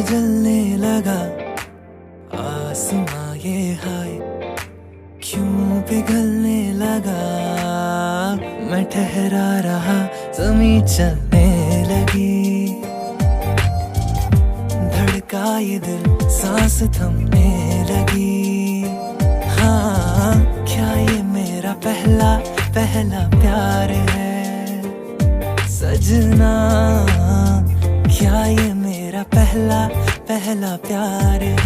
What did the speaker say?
जलने लगा आसमां ये हाय, क्यों पिघलने लगा। मैं ठहरा रहा, ज़मीं चलने लगी। धड़का ये दिल, सांस थमने लगी। हाँ, क्या ये मेरा पहला पहला प्यार है सजना? क्या ये मेरा पहला पहला प्यार है?